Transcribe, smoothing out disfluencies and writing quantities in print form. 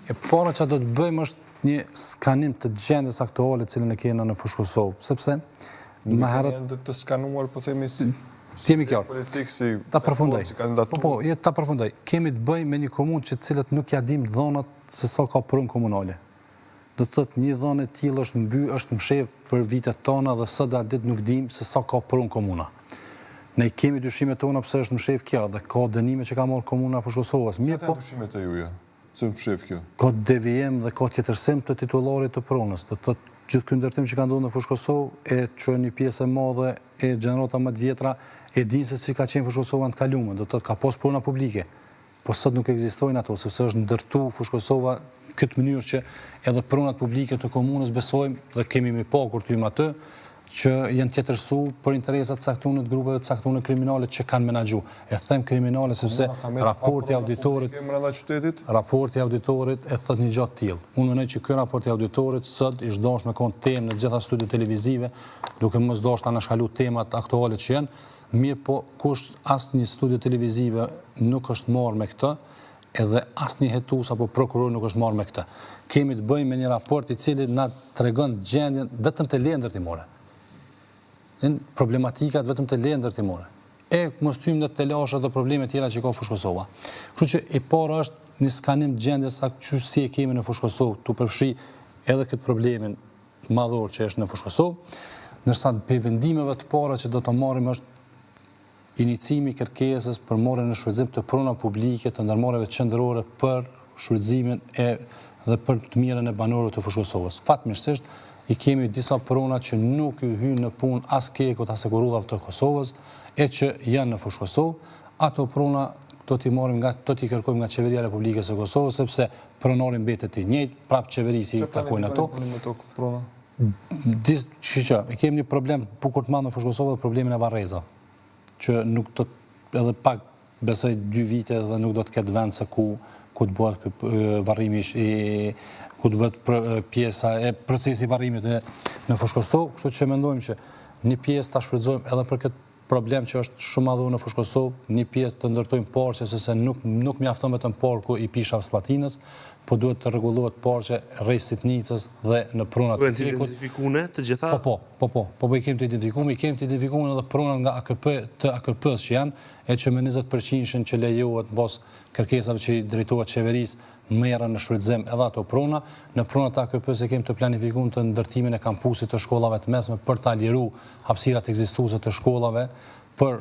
E para që do të bëjmë është një skanim të gjendjes aktuale cilën e kena në Fushë Kosovë, sepse më herët të skanuar, po themi si politik, si reformë, si kandidaturë. Po, ta përfundoj. Kemi të bëjmë me një komunë që cilët nuk ja dim dhonat se sa ka prunë komunale. Do të thotë një dhonë e tillë është mshef për vitet tona dhe sot ditë nuk dim se sa ka prunë komuna. Ne kemi dyshimet tona pse është mshef kjo dhe ka dënime që ka marrë komuna e Fushë Kosovës. Mirë po. Dyshimet e juja? Se mshef kjo? Ka devijim dhe ka tjetërsim të titullarit të prunës. Do të thotë gjithë ky ndërtim që ka ndodhur në Fushë Kosovë e që një pjesë e madhe e gjenerata më të vjetra e dinë se si ka qenë Fushë Kosova në të kaluarën. Do të thotë ka pas pruna publike. Po sot nuk ekzistojnë ato, sepse është ndërtu Fushë Kosova këtë mënyrë që edhe prunat publike të komunës besojmë dhe kemi më pa kur tyjmë atë që janë tjetërsu për interesat caktuar të grupeve të caktuara kriminale që kanë menaxhu. E them kriminale sepse raporti auditorit e thot një gjatë tillë. Unë mendoj që ky raporti auditorit sot ish dashur me kon temë në të gjitha studiot televizive, duke mos dashur ta nashkalu temat aktuale që janë, mirë po kush asnjë studio televizive nuk është marrë me këtë, edhe asnjë hetues apo prokuror nuk është marrë me këtë. Kemi të bëjmë me një raport i cili na tregon gjendjen vetëm të lendër timore. Problematikat vetëm të lendër timore. E mos hyjmë në telashe dhe probleme tjera që ka Fushë Kosova. Kështu që e para është një skanim gjendjes që si e kemi në Fushë Kosovë, tu përfshi edhe këtë problemin madhor që është në Fushë Kosovë, ndërsa për vendimeve të para që do të marrim është inicimi i kërkesës për marrjen në shfrytëzim të pruna publike të ndërmarrjeve qendrore për shfrytëzimin dhe për të mirën e banorëve të Fushë Kosovës. Fatmirësisht i kemi disa pruna që nuk i hynë në punë as kekut as sekurullave të Kosovës e që janë në Fushë Kosovë. Ato pruna do t'i kërkojmë nga Qeveria e Republikës së Kosovës sepse pronari mbetet i njëjtë, prapë qeverisi i takojnë ato. E kemi një problem bukur të madh në Fushë Kosovë, problemin e Varrezave, që nuk do edhe pak besoj 2 vite dhe nuk do të ketë vend se ku të bëhet varrimi ku të bëhet pjesa e procesi varrimit në Fushë Kosovë, kështu që mendojmë që një pjesë ta shfrytëzojmë edhe për këtë problem që është shumë madhur në Fushë Kosovë, një pjesë të ndërtojmë parqe sepse nuk mjafton vetëm parku i Pishavs Slatinës, po duhet të rregullohet parqe rreth Sitnicës dhe në prunat të Kekut. Identifikune të gjitha? Po i kemi të identifikuar edhe prunat nga AKP-s që janë, e që me 20% që lejohet mbas kërkesave që i drejtohet qeverisë merren në shfrytëzim edhe ato pruna. Në prunat e AKP-s e kemi të planifikuar të ndërtimin e kampusit të shkollave të mesme për ta liruar hapësirat ekzistuese të shkollave për